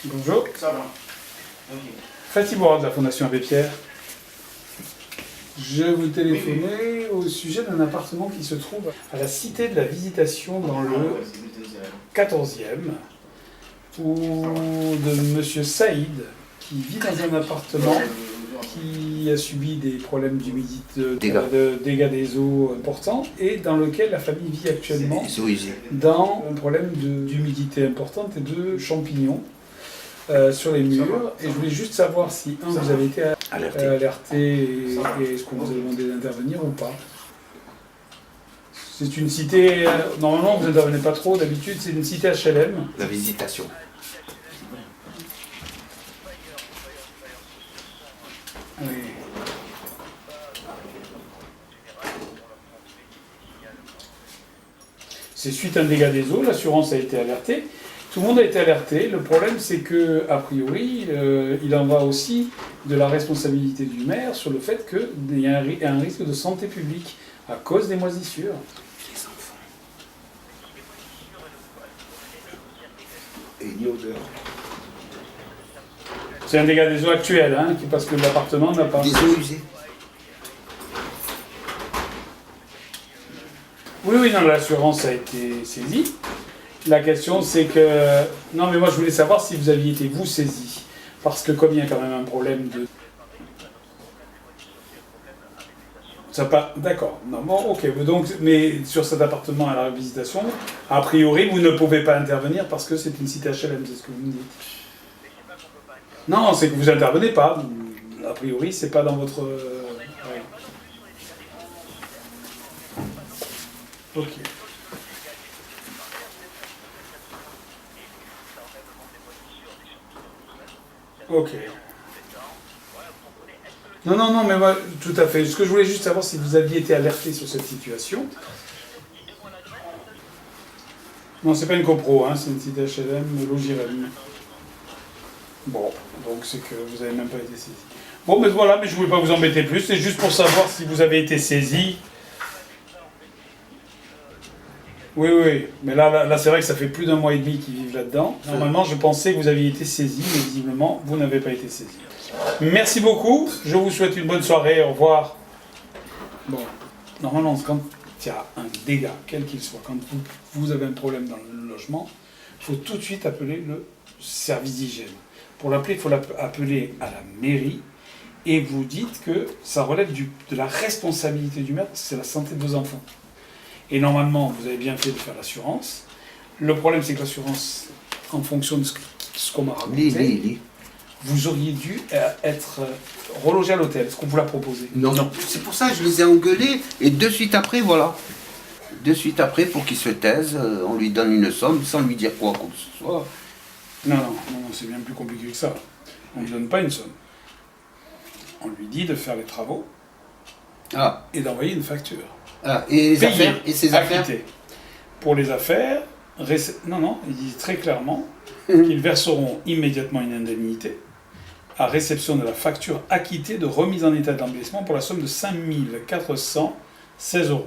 Bonjour. Ça va. Ok. Fatih Bourad de la Fondation Abbé Pierre. Je vous téléphonais au sujet d'un appartement qui se trouve à la Cité de la Visitation dans le 14e, de Monsieur Saïd, qui vit dans un appartement qui a subi des problèmes d'humidité, de dégâts des eaux importants, et dans lequel la famille vit actuellement dans un problème d'humidité importante et de champignons sur les murs. Et je voulais juste savoir si, vous avez été alerté et est-ce qu'on vous a demandé d'intervenir ou pas. C'est une cité, normalement vous n'intervenez pas trop, d'habitude c'est une cité HLM. La visitation. Oui. C'est suite à un dégât des eaux, l'assurance a été alertée. Tout le monde a été alerté. Le problème, c'est que, a priori, il en va aussi de la responsabilité du maire sur le fait qu'il y a un risque de santé publique à cause des moisissures. Les enfants. Et une odeur. C'est un dégât des eaux actuel, hein, parce que l'appartement n'a pas... Des eaux usées. Oui, non, l'assurance a été saisie. La question, c'est que... Non, mais moi, je voulais savoir si vous aviez été, vous, saisi. Parce que comme il y a quand même un problème de... Ça pas... D'accord. Non, bon, ok. Donc, mais sur cet appartement à la Visitation, a priori, vous ne pouvez pas intervenir parce que c'est une cité HLM, c'est ce que vous me dites. Non, c'est que vous intervenez pas. A priori, c'est pas dans votre... ouais. Ok. Ok. Non, mais moi, tout à fait. Ce que je voulais juste savoir, si vous aviez été alerté sur cette situation. Non, c'est pas une copro, hein, c'est une cité HLM, Logirem. Bon, donc c'est que vous n'avez même pas été saisi. Bon, mais voilà, mais je ne voulais pas vous embêter plus, c'est juste pour savoir si vous avez été saisi. Oui, mais là c'est vrai que ça fait plus d'un mois et demi qu'ils vivent là-dedans. Normalement, je pensais que vous aviez été saisi, mais visiblement, vous n'avez pas été saisi. Merci beaucoup, je vous souhaite une bonne soirée, au revoir. Bon, normalement, quand il y a un dégât, quel qu'il soit, quand vous avez un problème dans le logement, il faut tout de suite appeler le service d'hygiène. Pour l'appeler, il faut l'appeler à la mairie, et vous dites que ça relève de la responsabilité du maire, c'est la santé de vos enfants. Et normalement, vous avez bien fait de faire l'assurance. Le problème, c'est que l'assurance, en fonction de ce qu'on m'a raconté, vous auriez dû être relogé à l'hôtel. Est-ce qu'on vous l'a proposé? Non. C'est pour ça que je les ai engueulés. Et de suite après, voilà. De suite après, pour qu'ils se taisent, on lui donne une somme sans lui dire quoi que ce soit. Non, c'est bien plus compliqué que ça. On ne donne pas une somme. On lui dit de faire les travaux et d'envoyer une facture. Et les affaires? Et ses affaires? Acquittées. Pour les affaires, non, il dit très clairement qu'ils verseront immédiatement une indemnité à réception de la facture acquittée de remise en état d'embellissement pour la somme de 5 416 €.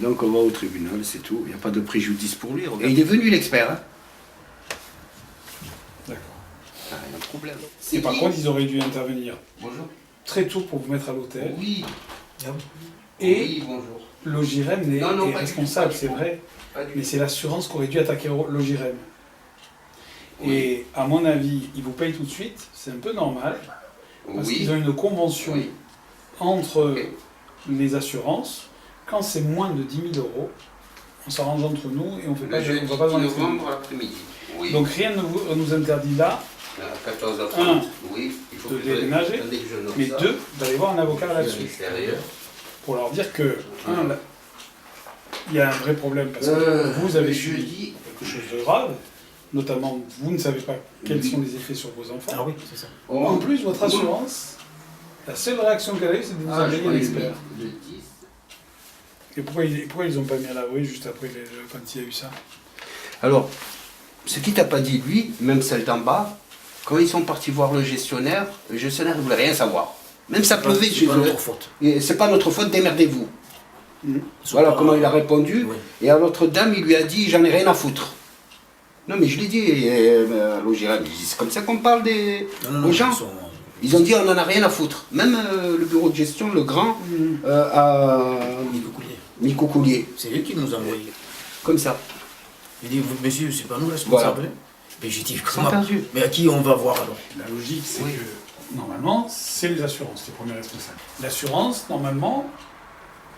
Donc on va au tribunal, c'est tout. Il n'y a pas de préjudice pour lui. Et il est venu l'expert. Hein. D'accord. Il y a un problème. Et par contre, ils auraient dû intervenir très tôt pour vous mettre à l'hôtel. Oui. Et oui, bonjour. Logirem est responsable, c'est vrai. Mais c'est l'assurance qui aurait dû attaquer Logirem. Oui. Et à mon avis, ils vous payent tout de suite, c'est un peu normal. Parce qu'ils ont une convention entre les assurances. Quand c'est moins de 10 000 €, on s'arrange entre nous et on ne va pas dans les l'après-midi. Oui. Donc rien ne nous interdit là, à 14h30, il faut de déménager, mais deux, d'aller voir un avocat là-dessus. Pour leur dire que, il y a un vrai problème, parce que vous avez subi quelque chose de grave, notamment vous ne savez pas quels sont les effets sur vos enfants. Ah oui, c'est ça. En plus, votre assurance, la seule réaction qu'elle a eue, c'est de vous envoyer un expert. Et pourquoi ils n'ont pas mis à l'abri juste après quand il y a eu ça? Alors, ce qu'il t'a pas dit lui, même celle d'en bas, quand ils sont partis voir le gestionnaire ne voulait rien savoir. Même ça pleuvait chez eux. C'est pas notre faute. C'est pas notre faute, démerdez-vous. Voilà comment il a répondu. Oui. Et à l'autre dame, il lui a dit, j'en ai rien à foutre. Non, mais je l'ai dit à l'OGRM, c'est comme ça qu'on parle aux gens. Ils ont dit on n'en a rien à foutre. Même le bureau de gestion, le grand, à Nico Coulier. C'est lui qui nous a envoyé. Comme ça. Il dit, monsieur, c'est pas nous responsables. Voilà. Mais j'ai dit, comment? Mais à qui on va voir alors? La logique, c'est que normalement, c'est les assurances, les premiers responsables. L'assurance, normalement,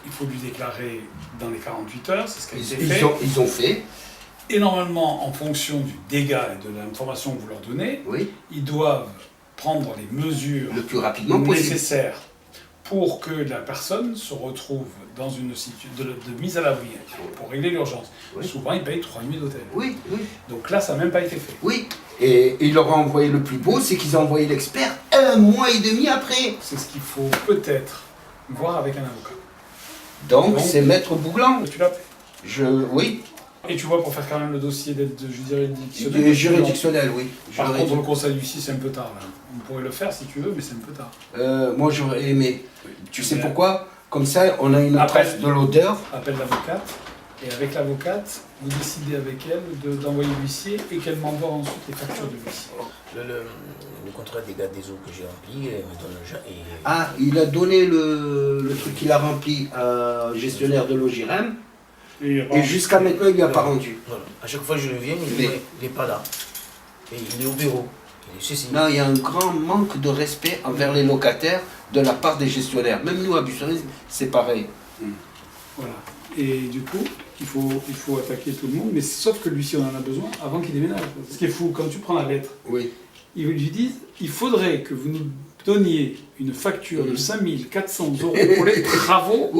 il faut lui déclarer dans les 48 heures, c'est ce qui a été fait. Ils ont fait. Et normalement, en fonction du dégât et de l'information que vous leur donnez, ils doivent prendre les mesures le plus rapidement nécessaires pour que la personne se retrouve dans une situation de mise à l'abri pour régler l'urgence. Souvent, ils payent 3 nuits d'hôtel. Donc là, ça n'a même pas été fait. Et il leur a envoyé le plus beau, c'est qu'ils ont envoyé l'expert 1 mois et demi après. C'est ce qu'il faut peut-être voir avec un avocat. Donc c'est Maître Bouglan. Tu l'as fait? Oui. Et tu vois, pour faire quand même le dossier d'aide juridictionnelle. Juridictionnelle, oui. Par contre, le conseil d'huissier, c'est un peu tard. Là. On pourrait le faire si tu veux, mais c'est un peu tard. Moi, j'aurais aimé. Tu sais pourquoi? Comme ça, on a une trace de l'odeur. Appelle l'avocate. Et avec l'avocate, vous décidez avec elle d'envoyer l'huissier et qu'elle m'envoie ensuite les factures de l'huissier. Le contrat des dégâts des eaux que j'ai rempli, me donne Ah, il a donné le truc qu'il a rempli à gestionnaire de l'OGRM. Et jusqu'à maintenant, il ne lui a pas rendu. Voilà. À chaque fois que je le viens, il n'est pas là. Et il est au bureau. Non, il y a un grand manque de respect envers les locataires de la part des gestionnaires. Même nous, à Bussonnet, c'est pareil. Voilà. Et du coup, il faut attaquer tout le monde, mais sauf que lui-ci, on en a besoin avant qu'il déménage. Ce qui est fou, quand tu prends la lettre, ils lui disent il faudrait que vous nous donniez une facture de 5 400 € pour les travaux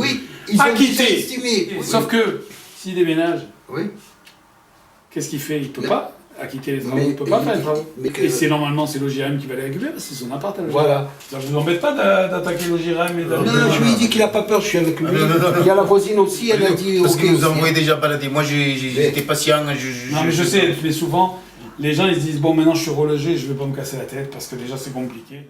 acquittés. Sauf que, s'il déménage, qu'est-ce qu'il fait? Il ne peut pas acquitter les travaux, il ne peut pas faire les travaux. Et c'est normalement l'OGRM qui va les récupérer, parce que c'est son appart à l'OGRM. Voilà. Ça ne vous embête pas d'attaquer l'OGRM et Non, je lui ai dit qu'il n'a pas peur, je suis avec lui. Il y a la voisine aussi, elle a dit... Parce qu'il nous a envoyé déjà balader. Moi, j'étais patient. Non, mais je sais, mais souvent, les gens ils se disent, bon, maintenant je suis relogé, je ne vais pas me casser la tête, parce que déjà c'est compliqué.